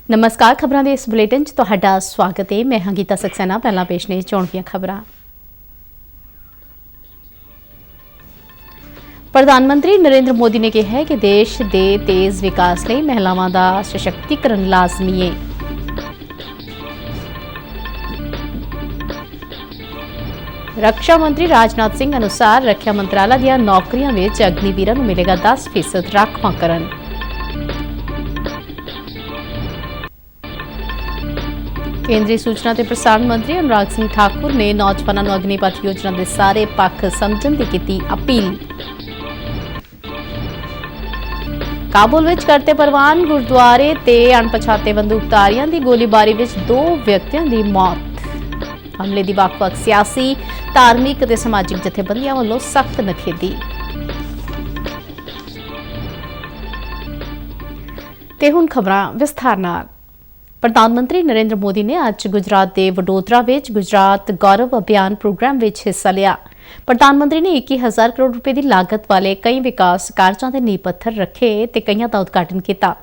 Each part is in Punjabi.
नमस्कार, खबरां दे इस बुलेटिन च तुहाडा स्वागत है। मैं हां गीता सक्सेना। पहला पेश ने चोण दीआं खबरां। प्रधानमंत्री नरेंद्र मोदी ने कहा है कि देश के तेज विकास लई महिलावां दा सशक्तिकरण लाजमी है। रक्षा मंत्री राजनाथ सिंह अनुसार रक्षा मंत्रालय दीआं नौकरियां विच अग्निवीरां नूं मिलेगा 10% राखवांकरण। केंद्रीय सूचना ते प्रसारण मंत्री अनुराग सिंह ठाकुर ने नौजवानों को अग्निपथ योजना के सारे पक्ष समझने की की अपील। काबुल विच करते परवान गुरुद्वारे ते अणपछाते बंदूकधारियों की गोलीबारी विच 2 व्यक्तियों की मौत। हमले की ਵੱਖ-ਵੱਖ सियासी धार्मिक ते समाजिक जथेबंदियों वालों सख्त नखेदी। ते हुण खबरां विस्तार नाल। प्रधानमंत्री नरेंद्र मोदी ने आज गुजरात के वडोदरा विच गुजरात गौरव अभियान प्रोग्राम विच हिस्सा लिया। प्रधानमंत्री ने 21,000 करोड़ रुपए की लागत वाले कई विकास कार्यों के नींह पत्थर रखे ते कईयां दा उद्घाटन किया।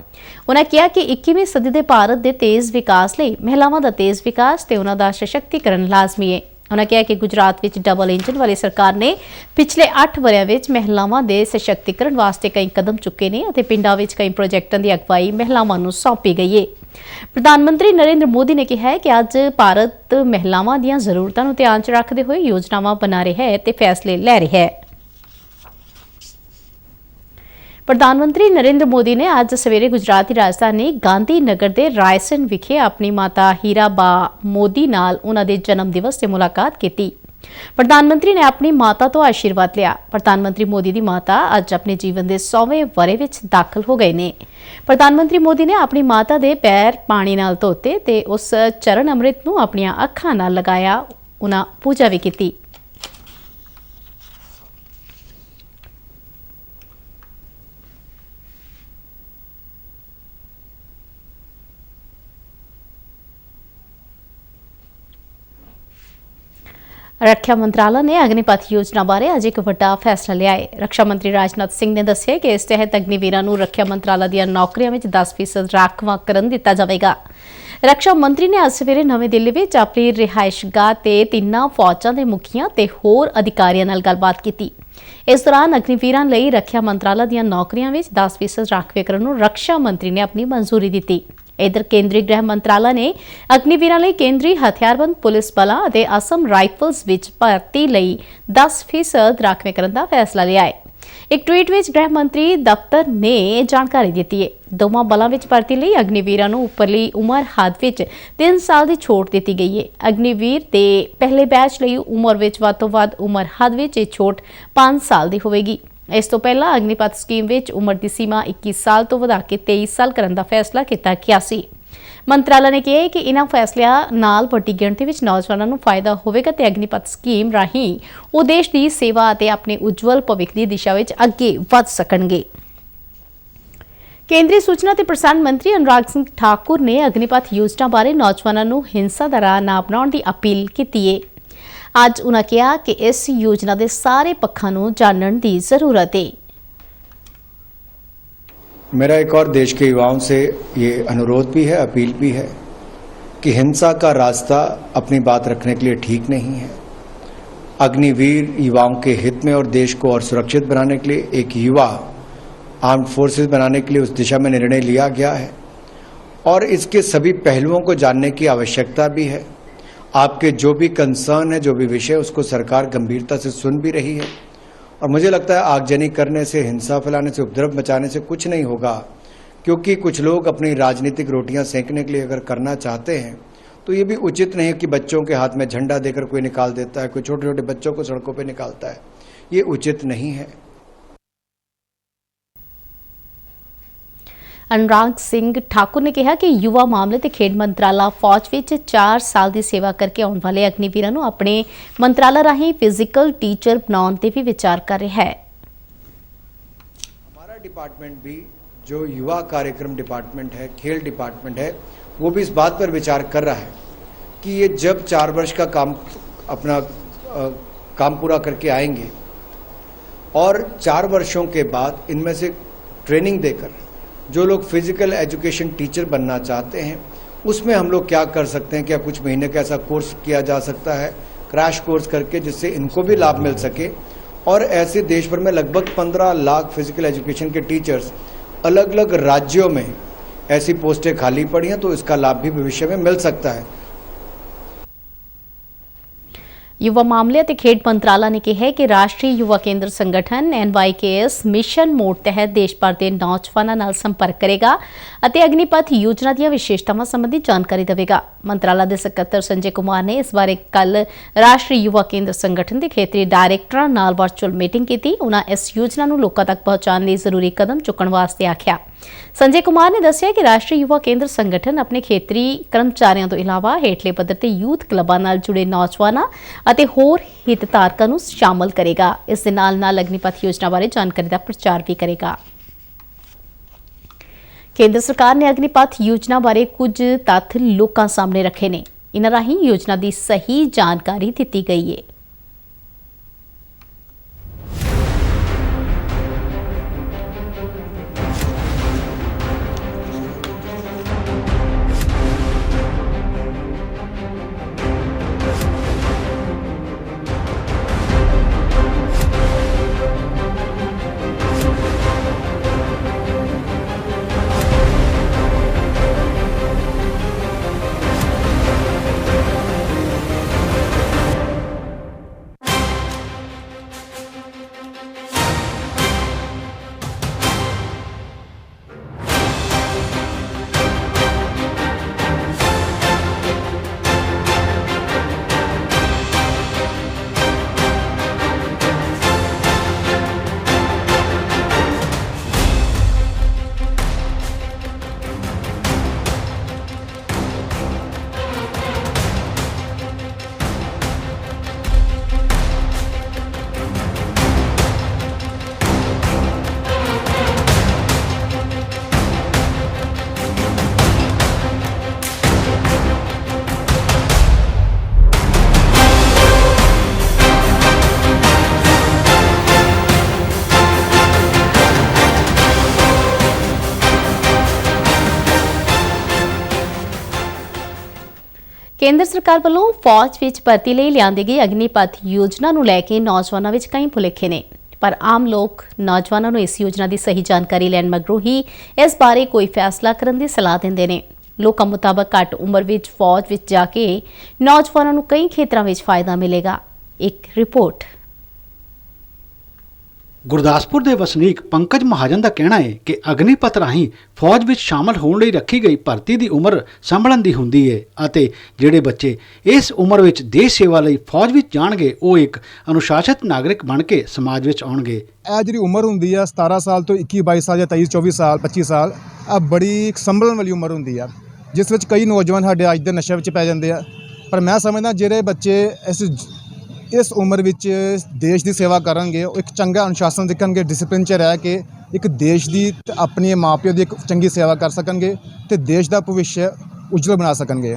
उन्होंने कहा कि 21वीं सदी के भारत के तेज विकास लई महिलावां दा तेज विकास ते उन्हां दा सशक्तिकरण लाजमी है। उन्होंने कहा कि गुजरात विच डबल इंजन वाली सरकार ने पिछले 8 वरियां विच महिलावां दे सशक्तिकरण वास्ते कई कदम चुके ने ते पिंडां विच कई प्रोजेक्टां दी अगवाई महिलावां नूं सौंपी गई है। प्रधानमंत्री नरेंद्र मोदी ने कहा है कि आज भारत महिलावां दीआं जरूरतां नूं ध्यान च रखदे होए योजनावां बना रहा है ते फैसले लै रहा है। प्रधानमंत्री नरेंद्र मोदी ने आज सवेरे गुजरात की राजधानी गांधीनगर के रायसन विखे अपनी माता हीराबा मोदी नाल उन्हां दे जन्म दिवस से मुलाकात की। प्रधानमंत्री ने अपनी माता तो आशीर्वाद लिया। प्रधानमंत्री मोदी की माता अज अपने जीवन के 100वें वरे विच दाखिल हो गए ने। प्रधानमंत्री मोदी ने अपनी माता के पैर पानी नाल धोते ते उस चरण अमृत नूं अपनियां अखां नाल लगाया। उन्हां पूजा भी की। रक्षा मंत्रालय ने अग्निपथ योजना बारे अज एक बड़ा फैसला लिया है। रक्षा मंत्री राजनाथ सिंह ने दस्सिया कि इस तहत अग्निवीरां नूं रक्षा मंत्रालय दी नौकरियां विच 10% राखवांकरण दिता जाएगा। रक्षा मंत्री ने अज सवेरे नवी दिल्ली विच अपनी रिहायशगाह ते 3 फौजां दे मुखियां ते होर अधिकारियों नाल गलबात की। इस दौरान अग्निवीरां लई रक्षा मंत्रालय दी नौकरियां विच 10% राखवेकरण नूं रक्षा मंत्री ने अपनी मंजूरी दी। इधर केंद्रीय गृह मंत्रालय ने अग्निवीरां लई केंद्रीय हथियारबंद पुलिस बलां ते असम राइफल्स विच भर्ती लई 10% राखवेकरण का फैसला लिया है। एक ट्वीट विच गृह मंत्री दफ्तर ने जानकारी दी है। दोवां बलां विच भर्ती लई अग्निवीरां नूं उपरली उमर हद विच 3 साल की छूट दी गई है। अग्निवीर दे पहले बैच लई उमर विच वध तों वध उमर हद विच यह छूट 5 साल की होवेगी। इस तो पहला अग्निपथ स्कीम विच उम्र की सीमा 21 साल तो वधा के 23 साल करने का फैसला किया गया सी। मंत्रालय ने कहा कि इन्हां फैसलिਆਂ नाल वड्डी गिणती विच नौजवानों को फायदा होवेगा ते अग्निपथ स्कीम राही वो देश की सेवा ते अपने उज्जवल भविख की दिशा विच अगे वध सकणगे। केंद्रीय सूचना ते प्रसारण मंत्री अनुराग सिंह ठाकुर ने अग्निपथ योजना बारे नौजवानों को हिंसा दा राह ना अपनाउण की अपील की है। आज उन्होंने कहा कि इस योजना के सारे पक्षों को जानने की जरूरत है। मेरा एक और देश के युवाओं से ये अनुरोध भी है, अपील भी है कि हिंसा का रास्ता अपनी बात रखने के लिए ठीक नहीं है। अग्निवीर युवाओं के हित में और देश को और सुरक्षित बनाने के लिए एक युवा आर्म्ड फोर्सेस बनाने के लिए उस दिशा में निर्णय लिया गया है और इसके सभी पहलुओं को जानने की आवश्यकता भी है। आपके जो भी कंसर्न है, जो भी विषय, उसको सरकार गंभीरता से सुन भी रही है और मुझे लगता है आगजनी करने से, हिंसा फैलाने से, उपद्रव मचाने से कुछ नहीं होगा, क्योंकि कुछ लोग अपनी राजनीतिक रोटियां सेंकने के लिए अगर करना चाहते हैं तो ये भी उचित नहीं है कि बच्चों के हाथ में झंडा देकर कोई निकाल देता है, कोई छोटे छोटे बच्चों को सड़कों पर निकालता है। ये उचित नहीं है। अनुराग सिंह ठाकुर ने कहा कि युवा मामले ते खेड मंत्राला फौज विच 4 साल की सेवा करके आने वाले अग्निवीरां नूं अपने मंत्राला राही फिजिकल टीचर बनाने ते भी विचार कर रहा है। हमारा डिपार्टमेंट भी जो युवा कार्यक्रम डिपार्टमेंट है, खेल डिपार्टमेंट है, वो भी इस बात पर विचार कर रहा है कि ये जब 4 वर्ष का अपना काम पूरा करके आएंगे और 4 वर्षों के बाद इनमें से ट्रेनिंग देकर जो लोग फिजिकल एजुकेशन टीचर बनना चाहते हैं उसमें हम लोग क्या कर सकते हैं, क्या कुछ महीने का ऐसा कोर्स किया जा सकता है क्रैश कोर्स करके, जिससे इनको भी लाभ मिल सके। और ऐसे देश भर में लगभग 15 लाख फिजिकल एजुकेशन के टीचर्स अलग अलग राज्यों में ऐसी पोस्टें खाली पड़ी हैं, तो इसका लाभ भी भविष्य में मिल सकता है। युवा मामले ਅਤੇ ਖੇਡ ਮੰਤਰਾਲਾ ਨੇ ਕਿਹਾ ਹੈ ਕਿ ਰਾਸ਼ਟਰੀ ਯੁਵਾ ਕੇਂਦਰ ਸੰਗਠਨ NYKS ਮਿਸ਼ਨ ਮੋਡ ਤਹਿਤ ਦੇਸ਼ ਭਰ ਦੇ ਨੌਜਵਾਨਾਂ ਨਾਲ ਸੰਪਰਕ ਕਰੇਗਾ ਅਤੇ ਅਗਨੀਪਥ ਯੋਜਨਾ ਦੀਆਂ ਵਿਸ਼ੇਸ਼ਤਾਵਾਂ ਸੰਬੰਧੀ ਜਾਣਕਾਰੀ ਦੇਵੇਗਾ। ਮੰਤਰਾਲਾ ਦੇ ਸਕੱਤਰ ਸੰਜੇ ਕੁਮਾਰ ਨੇ ਇਸ ਬਾਰੇ ਕੱਲ ਰਾਸ਼ਟਰੀ ਯੁਵਾ ਕੇਂਦਰ ਸੰਗਠਨ ਦੇ ਖੇਤਰੀ ਡਾਇਰੈਕਟਰਾਂ ਨਾਲ ਵਰਚੁਅਲ ਮੀਟਿੰਗ ਕੀਤੀ। ਉਹਨਾਂ ਇਸ ਯੋਜਨਾ ਨੂੰ ਲੋਕਾਂ ਤੱਕ ਪਹੁੰਚਾਉਣ ਲਈ ਜ਼ਰੂਰੀ ਕਦਮ ਚੁੱਕਣ ਵਾਸਤੇ ਆਖਿਆ। ਸੰਜੇ ਕੁਮਾਰ ਨੇ ਦੱਸਿਆ ਕਿ ਰਾਸ਼ਟਰੀ ਯੁਵਾ ਕੇਂਦਰ ਸੰਗਠਨ ਆਪਣੇ ਖੇਤਰੀ ਕਰਮਚਾਰੀਆਂ ਤੋਂ ਇਲਾਵਾ ਹੇਠਲੇ ਪੱਧਰ ਤੇ ਯੂਥ ਕਲੱਬਾਂ ਨਾਲ ਜੁੜੇ ਨੌਜਵਾਨਾਂ ਅਤੇ ਹੋਰ ਹਿੱਤਧਾਰਕਾਂ ਨੂੰ ਸ਼ਾਮਲ ਕਰੇਗਾ। ਇਸ ਦੇ ਨਾਲ ਅਗਨੀਪਥ ਯੋਜਨਾ ਬਾਰੇ ਜਾਣਕਾਰੀ ਦਾ ਪ੍ਰਚਾਰ ਵੀ ਕਰੇਗਾ। ਕੇਂਦਰ ਸਰਕਾਰ ਨੇ ਅਗਨੀਪਥ ਯੋਜਨਾ ਬਾਰੇ ਕੁਝ ਤੱਥ ਲੋਕਾਂ ਸਾਹਮਣੇ ਰੱਖੇ ਨੇ। ਇਨ੍ਹਾਂ ਰਾਹੀਂ ਯੋਜਨਾ ਦੀ ਸਹੀ ਜਾਣਕਾਰੀ ਦਿੱਤੀ ਗਈ ਹੈ। ਕੇਂਦਰ ਸਰਕਾਰ ਵੱਲੋਂ ਫੌਜ ਵਿੱਚ ਭਰਤੀ ਲਈ ਲਿਆਂਦੀ ਗਈ ਅਗਨੀਪਥ ਯੋਜਨਾ ਨੂੰ ਲੈ ਕੇ ਨੌਜਵਾਨਾਂ ਵਿੱਚ ਕਈ ਭੁਲੇਖੇ ਨੇ, ਪਰ ਆਮ ਲੋਕ ਨੌਜਵਾਨਾਂ ਨੂੰ ਇਸ ਯੋਜਨਾ ਦੀ ਸਹੀ ਜਾਣਕਾਰੀ ਲੈਣ ਮਗਰੋਂ ਹੀ ਇਸ ਬਾਰੇ ਕੋਈ ਫੈਸਲਾ ਕਰਨ ਦੀ ਸਲਾਹ ਦਿੰਦੇ ਨੇ। ਲੋਕਾਂ ਮੁਤਾਬਕ ਘੱਟ ਉਮਰ ਵਿੱਚ ਫੌਜ ਵਿੱਚ ਜਾ ਕੇ ਨੌਜਵਾਨਾਂ ਨੂੰ ਕਈ ਖੇਤਰਾਂ ਵਿੱਚ ਫਾਇਦਾ ਮਿਲੇਗਾ। ਇੱਕ ਰਿਪੋਰਟ। ਗੁਰਦਾਸਪੁਰ ਦੇ ਵਸਨੀਕ ਪੰਕਜ ਮਹਾਜਨ ਦਾ ਕਹਿਣਾ ਹੈ ਕਿ ਅਗਨੀਪਥ ਰਾਹੀਂ ਫੌਜ ਵਿੱਚ ਸ਼ਾਮਲ ਹੋਣ ਲਈ ਰੱਖੀ ਗਈ ਭਰਤੀ ਦੀ ਉਮਰ ਸੰਭਲਣ ਦੀ ਹੁੰਦੀ ਹੈ ਅਤੇ ਜਿਹੜੇ ਬੱਚੇ ਇਸ ਉਮਰ ਵਿੱਚ ਦੇਸ਼ ਸੇਵਾ ਲਈ ਫੌਜ ਵਿੱਚ ਜਾਣਗੇ ਉਹ ਇੱਕ ਅਨੁਸ਼ਾਸਿਤ ਨਾਗਰਿਕ ਬਣ ਕੇ ਸਮਾਜ ਵਿੱਚ ਆਉਣਗੇ। ਇਹ ਜਿਹੜੀ ਉਮਰ ਹੁੰਦੀ ਆ 17 ਸਾਲ ਤੋਂ 21 22 ਸਾਲ ਜਾਂ 23 24 ਸਾਲ 25 ਸਾਲ ਆ ਬੜੀ ਸੰਭਲਣ ਵਾਲੀ ਉਮਰ ਹੁੰਦੀ ਆ, ਜਿਸ ਵਿੱਚ ਕਈ ਨੌਜਵਾਨ ਸਾਡੇ ਅੱਜ ਦੇ ਨਸ਼ੇ ਵਿੱਚ ਪੈ ਜਾਂਦੇ ਆ। ਪਰ ਮੈਂ ਸਮਝਦਾ ਜਿਹੜੇ ਬੱਚੇ ਇਸ ਉਮਰ ਵਿੱਚ ਦੇਸ਼ ਦੀ ਸੇਵਾ ਕਰਨਗੇ ਉਹ ਇੱਕ ਚੰਗਾ ਅਨੁਸ਼ਾਸਨ ਸਿੱਖਣਗੇ, ਡਿਸਪਲਿਨ 'ਚ ਰਹਿ ਕੇ ਇੱਕ ਦੇਸ਼ ਦੀ ਤੇ ਆਪਣੇ ਮਾਪਿਓ ਦੀ ਇੱਕ ਚੰਗੀ ਸੇਵਾ ਕਰ ਸਕਣਗੇ ਤੇ ਦੇਸ਼ ਦਾ ਭਵਿੱਖ ਉਜਵਲ ਬਣਾ ਸਕਣਗੇ।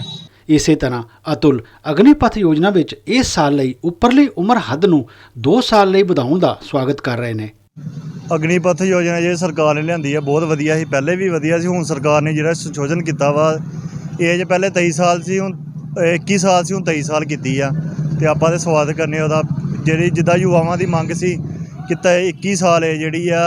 ਇਸੇ ਤਰ੍ਹਾਂ ਅਤੁਲ ਅਗਨੀਪਥ ਯੋਜਨਾ ਵਿੱਚ ਇਸ ਸਾਲ ਲਈ ਉੱਪਰਲੀ ਉਮਰ ਹੱਦ ਨੂੰ 2 ਸਾਲ ਲਈ ਵਧਾਉਣ ਦਾ ਸਵਾਗਤ ਕਰ ਰਹੇ ਨੇ। ਅਗਨੀਪਥ ਯੋਜਨਾ ਜਿਹੜੀ ਸਰਕਾਰ ਨੇ ਲਿਆਂਦੀ ਹੈ ਬਹੁਤ ਵਧੀਆ ਸੀ, ਪਹਿਲੇ ਵੀ ਵਧੀਆ ਸੀ। ਹੁਣ ਸਰਕਾਰ ਨੇ ਜਿਹੜਾ ਸੰਸ਼ੋਧਨ ਕੀਤਾ ਵਾ, ਏਜ ਪਹਿਲੇ 23 ਸਾਲ ਸੀ, ਹੁਣ 21 ਸਾਲ ਸੀ, ਹੁਣ 23 ਸਾਲ ਕੀਤੀ ਆ ਤੇ ਆਪਾਂ ਤੇ ਸਵਾਗਤ ਕਰਨੇ ਉਹਦਾ। ਜਿਹੜੀ ਜਿੱਦਾਂ ਯੁਵਾਵਾਂ ਦੀ ਮੰਗ ਸੀ ਕਿ 21 ਸਾਲ ਜਿਹੜੀ ਆ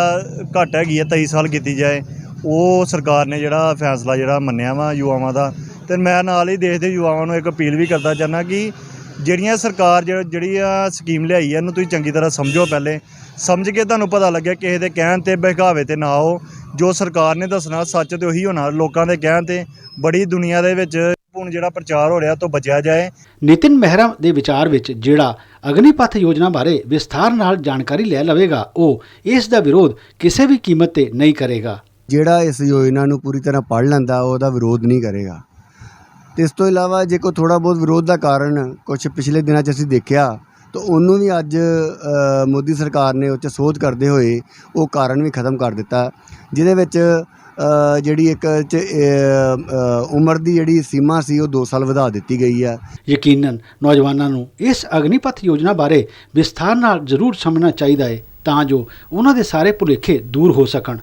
ਘੱਟ ਹੈਗੀ ਆ, 23 ਸਾਲ ਕੀਤੀ ਜਾਏ, ਉਹ ਸਰਕਾਰ ਨੇ ਜਿਹੜਾ ਫੈਸਲਾ ਜਿਹੜਾ ਮੰਨਿਆ ਵਾ ਯੁਵਾਵਾਂ ਦਾ। ਤੇ ਮੈਂ ਨਾਲ ਹੀ ਦੇਸ਼ ਦੇ ਯੁਵਾਵਾਂ ਨੂੰ ਇੱਕ ਅਪੀਲ ਵੀ ਕਰਦਾ ਚਾਹੁੰਦਾ ਕਿ ਜਿਹੜੀਆਂ ਸਰਕਾਰ ਜਿਹੜੀ ਆ ਸਕੀਮ ਲਿਆਈ ਆ ਇਹਨੂੰ ਤੁਸੀਂ ਚੰਗੀ ਤਰ੍ਹਾਂ ਸਮਝੋ, ਪਹਿਲੇ ਸਮਝ ਕੇ ਤੁਹਾਨੂੰ ਪਤਾ ਲੱਗਿਆ, ਕਿਸੇ ਦੇ ਕਹਿਣ ਤੇ ਬਹਿਕਾਵੇ ਤੇ ਨਾ ਆਓ। ਜੋ ਸਰਕਾਰ ਨੇ ਦੱਸਣਾ ਸੱਚ ਤੇ ਉਹੀ ਹੋਣਾ, ਲੋਕਾਂ ਦੇ ਕਹਿਣ ਤੇ ਬੜੀ ਦੁਨੀਆ ਦੇ ਵਿੱਚ ਹੁਣ ਜਿਹੜਾ ਪ੍ਰਚਾਰ ਹੋ ਰਿਹਾ ਤੋਂ ਬਚਿਆ ਜਾਏ। ਨਿਤਿਨ ਮਹਿਰਾ ਦੇ ਵਿਚਾਰ ਵਿੱਚ ਜਿਹੜਾ ਅਗਨੀਪਥ ਯੋਜਨਾ ਬਾਰੇ ਵਿਸਥਾਰ ਨਾਲ ਜਾਣਕਾਰੀ ਲੈ ਲਵੇਗਾ ਉਹ ਇਸ ਦਾ ਵਿਰੋਧ ਕਿਸੇ ਵੀ ਕੀਮਤ ਤੇ ਨਹੀਂ ਕਰੇਗਾ। ਜਿਹੜਾ ਇਸ ਯੋਜਨਾ ਨੂੰ ਪੂਰੀ ਤਰ੍ਹਾਂ ਪੜ੍ਹ ਲੈਂਦਾ ਉਹਦਾ ਵਿਰੋਧ ਨਹੀਂ ਕਰੇਗਾ। ਤੇ ਇਸ ਤੋਂ ਇਲਾਵਾ ਜੇ ਕੋਈ ਥੋੜ੍ਹਾ ਬਹੁਤ ਵਿਰੋਧ ਦਾ ਕਾਰਨ ਕੁਛ ਪਿਛਲੇ ਦਿਨਾਂ 'ਚ ਅਸੀਂ ਦੇਖਿਆ ਤਾਂ ਉਹਨੂੰ ਵੀ ਅੱਜ ਮੋਦੀ ਸਰਕਾਰ ਨੇ ਉਹ 'ਚ ਸੋਧ ਕਰਦੇ ਹੋਏ ਉਹ ਕਾਰਨ ਵੀ ਖਤਮ ਕਰ ਦਿੱਤਾ, ਜਿਹਦੇ ਵਿੱਚ ਜਿਹੜੀ ਇੱਕ ਉਮਰ ਦੀ ਜਿਹੜੀ ਸੀਮਾ ਸੀ ਉਹ 2 ਸਾਲ ਵਧਾ ਦਿੱਤੀ ਗਈ ਹੈ। ਯਕੀਨਨ ਨੌਜਵਾਨਾਂ ਨੂੰ ਇਸ ਅਗਨੀਪਥ ਯੋਜਨਾ ਬਾਰੇ ਵਿਸਥਾਰ ਨਾਲ ਜ਼ਰੂਰ ਸਮਝਣਾ ਚਾਹੀਦਾ ਹੈ ਤਾਂ ਜੋ ਉਹਨਾਂ ਦੇ ਸਾਰੇ ਭੁਲੇਖੇ ਦੂਰ ਹੋ ਸਕਣ।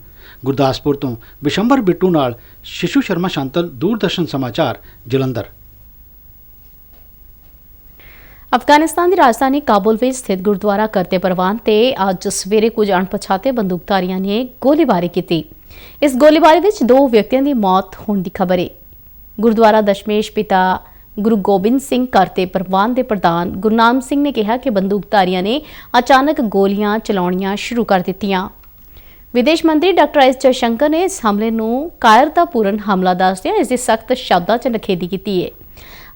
ਗੁਰਦਾਸਪੁਰ ਤੋਂ ਬਿਸ਼ੰਬਰ ਬਿੱਟੂ ਨਾਲ ਸ਼ਿਸ਼ੂ ਸ਼ਰਮਾ ਸ਼ਾਂਤਲ, ਦੂਰਦਰਸ਼ਨ ਸਮਾਚਾਰ, ਜਲੰਧਰ। ਅਫਗਾਨਿਸਤਾਨ ਦੀ ਰਾਜਧਾਨੀ ਕਾਬੁਲ ਵਿੱਚ ਸਥਿਤ ਗੁਰਦੁਆਰਾ ਕਰਤੇ ਪਰਵਾਨ ਤੇ ਅੱਜ ਸਵੇਰੇ ਕੁਝ ਅਣਪਛਾਤੇ ਬੰਦੂਕਧਾਰੀਆਂ ਨੇ ਗੋਲੀਬਾਰੀ ਕੀਤੀ। ਇਸ ਗੋਲੀਬਾਰੀ ਵਿੱਚ 2 ਵਿਅਕਤੀਆਂ ਦੀ ਮੌਤ ਹੋਣ ਦੀ ਖਬਰ ਹੈ। ਗੁਰਦੁਆਰਾ ਦਸ਼ਮੇਸ਼ ਪਿਤਾ ਗੁਰੂ ਗੋਬਿੰਦ ਸਿੰਘ ਕਰਤੇ ਪਰਵਾਨ ਦੇ ਪ੍ਰਧਾਨ ਗੁਰਨਾਮ ਸਿੰਘ ਨੇ ਕਿਹਾ ਕਿ ਬੰਦੂਕਧਾਰੀਆਂ ਨੇ ਅਚਾਨਕ ਗੋਲੀਆਂ ਚਲਾਉਣੀਆਂ ਸ਼ੁਰੂ ਕਰ ਦਿੱਤੀਆਂ। ਵਿਦੇਸ਼ ਮੰਤਰੀ ਡਾਕਟਰ ਐਸ ਜਯਸ਼ੰਕਰ ਨੇ ਇਸ ਹਮਲੇ ਨੂੰ ਕਾਇਰਤਾਪੂਰਨ ਹਮਲਾ ਦੱਸਦਿਆਂ ਇਸ ਦੀ ਸਖਤ ਸ਼ਬਦਾਂ 'ਚ ਨਿਖੇਧੀ ਕੀਤੀ ਹੈ।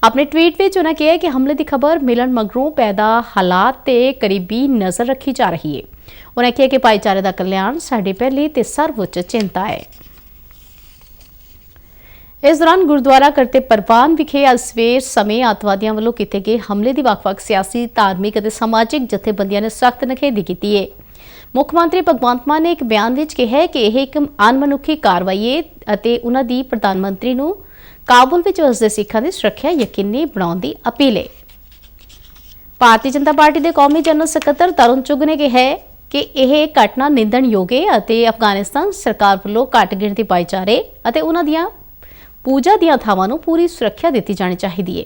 ਆਪਣੇ ਟਵੀਟ ਵਿੱਚ ਉਹਨਾਂ ਕਿਹਾ ਕਿ ਹਮਲੇ ਦੀ ਖਬਰ ਮਿਲਣ ਮਗਰੋਂ ਪੈਦਾ ਹਾਲਾਤ ਤੇ ਕਰੀਬੀ ਨਜ਼ਰ ਰੱਖੀ ਜਾ ਰਹੀ ਹੈ। ਉਹਨਾਂ ਕਿਹਾ ਕਿ ਭਾਈਚਾਰੇ ਦਾ ਕਲਿਆਣ ਸਾਡੀ ਪਹਿਲੀ ਤੇ ਸਰਵਉੱਚ ਚਿੰਤਾ ਹੈ। ਇਸ ਦੌਰਾਨ ਗੁਰਦੁਆਰਾ ਕਰਤੇ ਪਰਵਾਨ ਵਿਖੇ ਅੱਜ ਸਵੇਰ ਸਮੇਂ ਅੱਤਵਾਦੀਆਂ ਵੱਲੋਂ ਕੀਤੇ ਗਏ ਹਮਲੇ ਦੀ ਵੱਖ-ਵੱਖ ਸਿਆਸੀ, ਧਾਰਮਿਕ ਅਤੇ ਸਮਾਜਿਕ ਜਥੇਬੰਦੀਆਂ ਨੇ ਸਖਤ ਨਿਖੇਧੀ ਕੀਤੀ ਹੈ। ਮੁੱਖ ਮੰਤਰੀ ਭਗਵੰਤ ਮਾਨ ਨੇ ਇੱਕ ਬਿਆਨ ਵਿੱਚ ਕਿਹਾ ਕਿ ਇਹ ਇੱਕ ਅਣਮਨੁੱਖੀ ਕਾਰਵਾਈ ਹੈ ਅਤੇ ਉਹਨਾਂ ਦੀ ਪ੍ਰਧਾਨ ਮੰਤਰੀ ਨੂੰ ਕਾਬੁਲ ਵਿੱਚ ਵਸਦੇ ਸਿੱਖਾਂ ਦੀ ਸੁਰੱਖਿਆ ਯਕੀਨੀ ਬਣਾਉਣ ਦੀ ਅਪੀਲ ਹੈ। ਭਾਰਤੀ ਜਨਤਾ ਪਾਰਟੀ ਦੇ ਕੌਮੀ ਜਨਰਲ ਸਕੱਤਰ ਤਰੁਣ ਚੁੱਘ ਨੇ ਕਿਹਾ ਕਿ ਇਹ ਘਟਨਾ ਨਿੰਦਣਯੋਗ ਹੈ ਅਤੇ ਅਫਗਾਨਿਸਤਾਨ ਸਰਕਾਰ ਵੱਲੋਂ ਘੱਟ ਗਿਣਤੀ ਭਾਈਚਾਰੇ ਅਤੇ ਉਹਨਾਂ ਦੀਆਂ ਪੂਜਾ ਦੀਆਂ ਥਾਵਾਂ ਨੂੰ ਪੂਰੀ ਸੁਰੱਖਿਆ ਦਿੱਤੀ ਜਾਣੀ ਚਾਹੀਦੀ ਹੈ।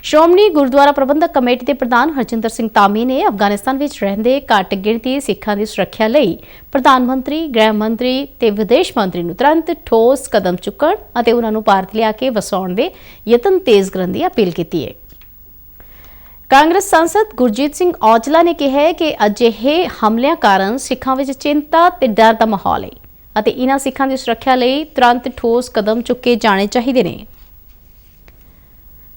ਸ਼੍ਰੋਮਣੀ ਗੁਰਦੁਆਰਾ ਪ੍ਰਬੰਧਕ ਕਮੇਟੀ ਦੇ ਪ੍ਰਧਾਨ ਹਰਜਿੰਦਰ ਸਿੰਘ ਧਾਮੀ ਨੇ ਅਫਗਾਨਿਸਤਾਨ ਵਿੱਚ ਰਹਿੰਦੇ ਘੱਟ ਗਿਣਤੀ ਸਿੱਖਾਂ ਦੀ ਸੁਰੱਖਿਆ ਲਈ ਪ੍ਰਧਾਨ ਮੰਤਰੀ, ਗ੍ਰਹਿ ਮੰਤਰੀ ਤੇ ਵਿਦੇਸ਼ ਮੰਤਰੀ ਨੂੰ ਤੁਰੰਤ ਠੋਸ ਕਦਮ ਚੁੱਕਣ ਅਤੇ ਉਹਨਾਂ ਨੂੰ ਭਾਰਤ ਲਿਆ ਕੇ ਵਸਾਉਣ ਦੇ ਯਤਨ ਤੇਜ਼ ਕਰਨ ਦੀ ਅਪੀਲ ਕੀਤੀ ਹੈ। ਕਾਂਗਰਸ ਸੰਸਦ ਗੁਰਜੀਤ ਸਿੰਘ ਔਜਲਾ ਨੇ ਕਿਹਾ ਹੈ ਕਿ ਅਜਿਹੇ ਹਮਲਿਆਂ ਕਾਰਨ ਸਿੱਖਾਂ ਵਿੱਚ ਚਿੰਤਾ ਤੇ ਡਰ ਦਾ ਮਾਹੌਲ ਹੈ ਅਤੇ ਇਹਨਾਂ ਸਿੱਖਾਂ ਦੀ ਸੁਰੱਖਿਆ ਲਈ ਤੁਰੰਤ ਠੋਸ ਕਦਮ ਚੁੱਕੇ ਜਾਣੇ ਚਾਹੀਦੇ ਨੇ।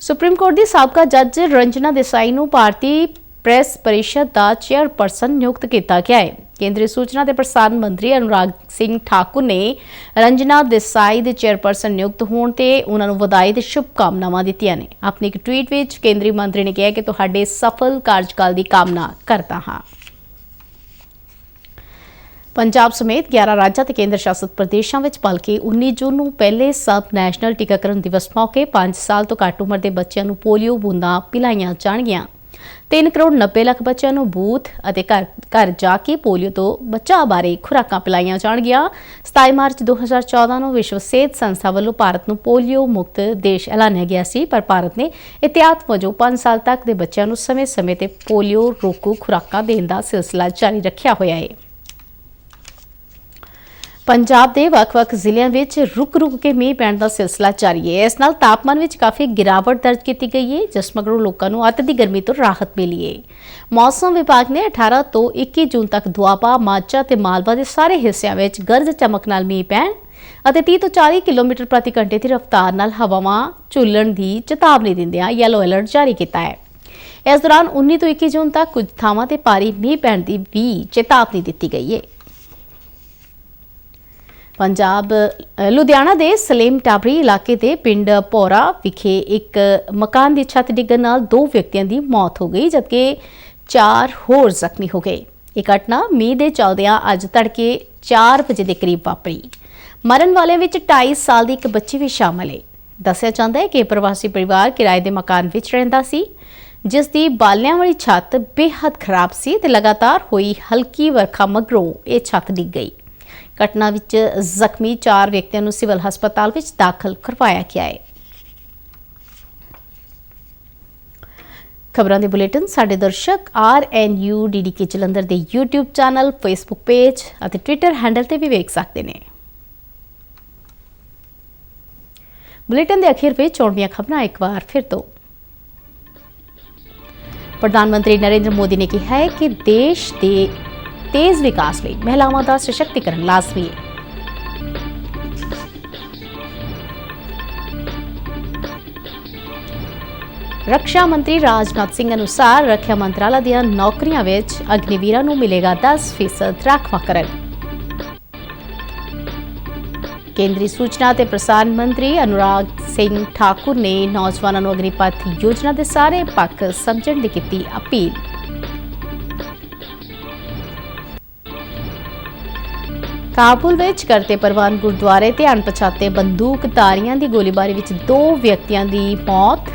ਸੁਪਰੀਮ ਕੋਰਟ ਦੀ ਸਾਬਕਾ ਜੱਜ ਰੰਜਨਾ ਦੇਸਾਈ ਨੂੰ ਭਾਰਤੀ ਪ੍ਰੈਸ ਪਰਿਸ਼ਦ ਦਾ ਚੇਅਰਪਰਸਨ ਨਿਯੁਕਤ ਕੀਤਾ ਗਿਆ ਹੈ। ਕੇਂਦਰੀ ਸੂਚਨਾ ਤੇ ਪ੍ਰਸਾਰਣ ਮੰਤਰੀ ਅਨੁਰਾਗ ਸਿੰਘ ਠਾਕੁਰ ਨੇ ਰੰਜਨਾ ਦੇਸਾਈ ਦੇ ਚੇਅਰਪਰਸਨ ਨਿਯੁਕਤ ਹੋਣ ਤੇ ਉਹਨਾਂ ਨੂੰ ਵਧਾਈ ਤੇ ਸ਼ੁਭਕਾਮਨਾਵਾਂ ਦਿੱਤੀਆਂ ਨੇ। ਆਪਣੇ ਇੱਕ ਟਵੀਟ ਵਿੱਚ ਕੇਂਦਰੀ ਮੰਤਰੀ ਨੇ ਕਿਹਾ ਕਿ ਤੁਹਾਡੇ ਸਫਲ ਕਾਰਜਕਾਲ ਦੀ ਕਾਮਨਾ ਕਰਦਾ ਹਾਂ। ਪੰਜਾਬ ਸਮੇਤ 11 ਰਾਜਾਂ ਤੇ ਕੇਂਦਰ ਸ਼ਾਸਤ ਪ੍ਰਦੇਸ਼ਾਂ ਵਿੱਚ ਭਲਕੇ 19 ਜੂਨ ਨੂੰ ਪਹਿਲੇ ਸਬ ਨੈਸ਼ਨਲ ਟੀਕਾਕਰਨ ਦਿਵਸ ਮੌਕੇ 5 ਸਾਲ ਤੋਂ ਘੱਟ ਉਮਰ ਦੇ ਬੱਚਿਆਂ ਨੂੰ ਪੋਲੀਓ ਬੂੰਦਾਂ ਪਿਲਾਈਆਂ ਜਾਣਗੀਆਂ। 3 ਕਰੋੜ 90 ਲੱਖ ਬੱਚਿਆਂ ਨੂੰ ਬੂਥ ਅਤੇ ਘਰ ਜਾ ਕੇ ਪੋਲੀਓ ਤੋਂ ਬਚਾਅ ਬਾਰੇ ਖੁਰਾਕਾਂ ਪਿਲਾਈਆਂ ਜਾਣਗੀਆਂ। 27 ਮਾਰਚ 2014 ਨੂੰ ਵਿਸ਼ਵ ਸਿਹਤ ਸੰਸਥਾ ਵੱਲੋਂ ਭਾਰਤ ਨੂੰ ਪੋਲੀਓ ਮੁਕਤ ਦੇਸ਼ ਐਲਾਨਿਆ ਗਿਆ ਸੀ, ਪਰ ਭਾਰਤ ਨੇ ਇhtiyat ਵਜੋਂ 5 ਸਾਲ ਤੱਕ ਦੇ ਬੱਚਿਆਂ ਨੂੰ ਸਮੇਂ-ਸਮੇਂ ਤੇ ਪੋਲੀਓ ਰੋਕੂ ਖੁਰਾਕਾਂ ਦੇਣ ਦਾ ਸਿਲਸਿਲਾ ਜਾਰੀ ਰੱਖਿਆ ਹੋਇਆ ਹੈ। ਪੰਜਾਬ ਦੇ ਵੱਖ-ਵੱਖ ਜ਼ਿਲ੍ਹਿਆਂ ਵਿੱਚ ਰੁਕ-ਰੁਕ ਕੇ ਮੀਂਹ ਪੈਣ ਦਾ ਸਿਲਸਿਲਾ ਜਾਰੀ ਹੈ। ਇਸ ਨਾਲ ਤਾਪਮਾਨ ਵਿੱਚ ਕਾਫੀ ਗਿਰਾਵਟ ਦਰਜ ਕੀਤੀ ਗਈ ਹੈ, ਜਿਸ ਮਗਰੋਂ ਲੋਕਾਂ ਨੂੰ ਅੱਤ ਦੀ ਗਰਮੀ ਤੋਂ ਰਾਹਤ ਮਿਲੀ ਹੈ। ਮੌਸਮ ਵਿਭਾਗ ਨੇ 18 ਤੋਂ 21 ਜੂਨ ਤੱਕ ਦੁਆਬਾ, ਮਾਝਾ ਤੇ ਮਾਲਵਾ ਦੇ ਸਾਰੇ ਹਿੱਸਿਆਂ ਵਿੱਚ ਗਰਜ ਚਮਕ ਨਾਲ ਮੀਂਹ ਪੈਣ ਅਤੇ 30 ਤੋਂ 40 ਕਿਲੋਮੀਟਰ ਪ੍ਰਤੀ ਘੰਟੇ ਦੀ ਰਫ਼ਤਾਰ ਨਾਲ ਹਵਾਵਾਂ ਝੁੱਲਣ ਦੀ ਚੇਤਾਵਨੀ ਦਿੰਦਿਆਂ ਯੈਲੋ ਅਲਰਟ ਜਾਰੀ ਕੀਤਾ ਹੈ। ਇਸ ਦੌਰਾਨ 19 ਤੋਂ 21 ਜੂਨ ਤੱਕ ਕੁਝ ਥਾਵਾਂ ਤੇ ਭਾਰੀ ਮੀਂਹ ਪੈਣ ਦੀ ਵੀ ਚੇਤਾਵਨੀ ਦਿੱਤੀ ਗਈ ਹੈ। ਪੰਜਾਬ ਲੁਧਿਆਣਾ ਦੇ ਸਲੇਮ ਟਾਬਰੀ ਇਲਾਕੇ ਦੇ ਪਿੰਡ ਪੌਰਾ ਵਿਖੇ ਇੱਕ ਮਕਾਨ ਦੀ ਛੱਤ ਡਿੱਗਣ ਨਾਲ 2 ਵਿਅਕਤੀਆਂ ਦੀ ਮੌਤ ਹੋ ਗਈ, ਜਦਕਿ 4 ਹੋਰ ਜ਼ਖਮੀ ਹੋ ਗਏ। ਇਹ ਘਟਨਾ ਮੀਂਹ ਦੇ ਚੱਲਦਿਆਂ ਅੱਜ ਤੜਕੇ 4 ਵਜੇ ਦੇ ਕਰੀਬ ਵਾਪਰੀ। ਮਰਨ ਵਾਲਿਆਂ ਵਿੱਚ 2.5 ਸਾਲ ਦੀ ਇੱਕ ਬੱਚੀ ਵੀ ਸ਼ਾਮਲ ਹੈ। ਦੱਸਿਆ ਜਾਂਦਾ ਹੈ ਕਿ ਪ੍ਰਵਾਸੀ ਪਰਿਵਾਰ ਕਿਰਾਏ ਦੇ ਮਕਾਨ ਵਿੱਚ ਰਹਿੰਦਾ ਸੀ, ਜਿਸ ਦੀ ਬਾਲਿਆਂ ਵਾਲੀ ਛੱਤ ਬੇਹੱਦ ਖਰਾਬ ਸੀ ਤੇ ਲਗਾਤਾਰ ਹੋਈ ਹਲਕੀ ਵਰਖਾ ਮਗਰੋਂ ਇਹ ਛੱਤ ਡਿੱਗ ਗਈ। ਘਟਨਾ ਵਿੱਚ ਜ਼ਖਮੀ 4 ਵਿਅਕਤੀਆਂ ਨੂੰ ਸਿਵਲ ਹਸਪਤਾਲ ਵਿੱਚ ਦਾਖਲ ਕਰਵਾਇਆ ਗਿਆ ਹੈ। ਖਬਰਾਂ ਦੇ ਬੁਲੇਟਿਨ ਸਾਡੇ ਦਰਸ਼ਕ RNU DDK ਜਲੰਧਰ ਦੇ YouTube ਚੈਨਲ, Facebook ਪੇਜ ਅਤੇ Twitter ਹੈਂਡਲ ਤੇ ਵੀ ਵੇਖ ਸਕਦੇ ਨੇ। ਬੁਲੇਟਿਨ ਦੇ ਅਖੀਰ ਵਿੱਚ ਚੋਣਵੀਆਂ ਖਬਰਾਂ ਇੱਕ ਵਾਰ ਫਿਰ ਤੋਂ। ਪ੍ਰਧਾਨ ਮੰਤਰੀ ਨਰਿੰਦਰ ਮੋਦੀ ਨੇ ਕਿਹਾ ਹੈ ਕਿ ਦੇਸ਼ ਦੇ तेज विकास ਲਈ ਮਹਿਲਾਵਾਂ ਦਾ ਸਸ਼ਕਤੀਕਰਨ ਲਾਜ਼ਮੀ ਹੈ। ਰੱਖਿਆ ਮੰਤਰੀ ਰਾਜਨਾਥ ਸਿੰਘ ਅਨੁਸਾਰ ਰੱਖਿਆ ਮੰਤਰਾਲਾ ਦੀਆਂ ਨੌਕਰੀਆਂ ਵਿੱਚ ਅਗਨੀਵੀਰਾਂ ਨੂੰ ਮਿਲੇਗਾ 10% ਰਾਖਵਾਂਕਰਨ। ਕੇਂਦਰੀ ਸੂਚਨਾ ਤੇ ਪ੍ਰਸਾਰਣ ਮੰਤਰੀ ਅਨੁਰਾਗ ਸਿੰਘ ਠਾਕੁਰ ਨੇ ਨੌਜਵਾਨਾਂ ਨੂੰ ਅਗਨੀਪਥ ਯੋਜਨਾ ਦੇ ਸਾਰੇ ਪੱਖ ਸਮਝਣ ਦੀ ਕੀਤੀ ਅਪੀਲ। ਕਾਬੁਲ ਵਿੱਚ ਕਰਤੇ ਪਰਵਾਨ ਗੁਰਦੁਆਰੇ ਤੇ ਅਣਪਛਾਤੇ ਬੰਦੂਕਧਾਰੀਆਂ ਦੀ ਗੋਲੀਬਾਰੀ ਵਿੱਚ 2 ਵਿਅਕਤੀਆਂ ਦੀ ਮੌਤ।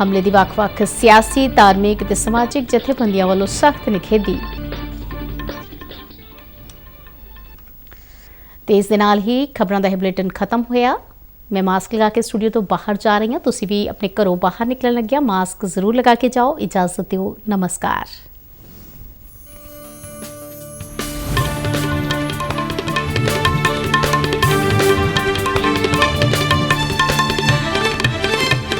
ਹਮਲੇ ਦੀ ਵੱਖ-ਵੱਖ ਸਿਆਸੀ, ਧਾਰਮਿਕ ਤੇ ਸਮਾਜਿਕ ਜਥੇਬੰਦੀਆਂ ਵੱਲੋਂ ਸਖਤ ਨਿਖੇਧੀ। ਤੇ ਇਸ ਦੇ ਨਾਲ ਹੀ ਖਬਰਾਂ ਦਾ ਇਹ ਬੁਲੇਟਿਨ ਖਤਮ ਹੋਇਆ। मैं मास्क लगा के स्टूडियो तो बाहर जा रही हूँ, तुसी भी अपने घरों बाहर निकलने लगे मास्क जरूर लगा के जाओ। इजाजत दो, नमस्कार।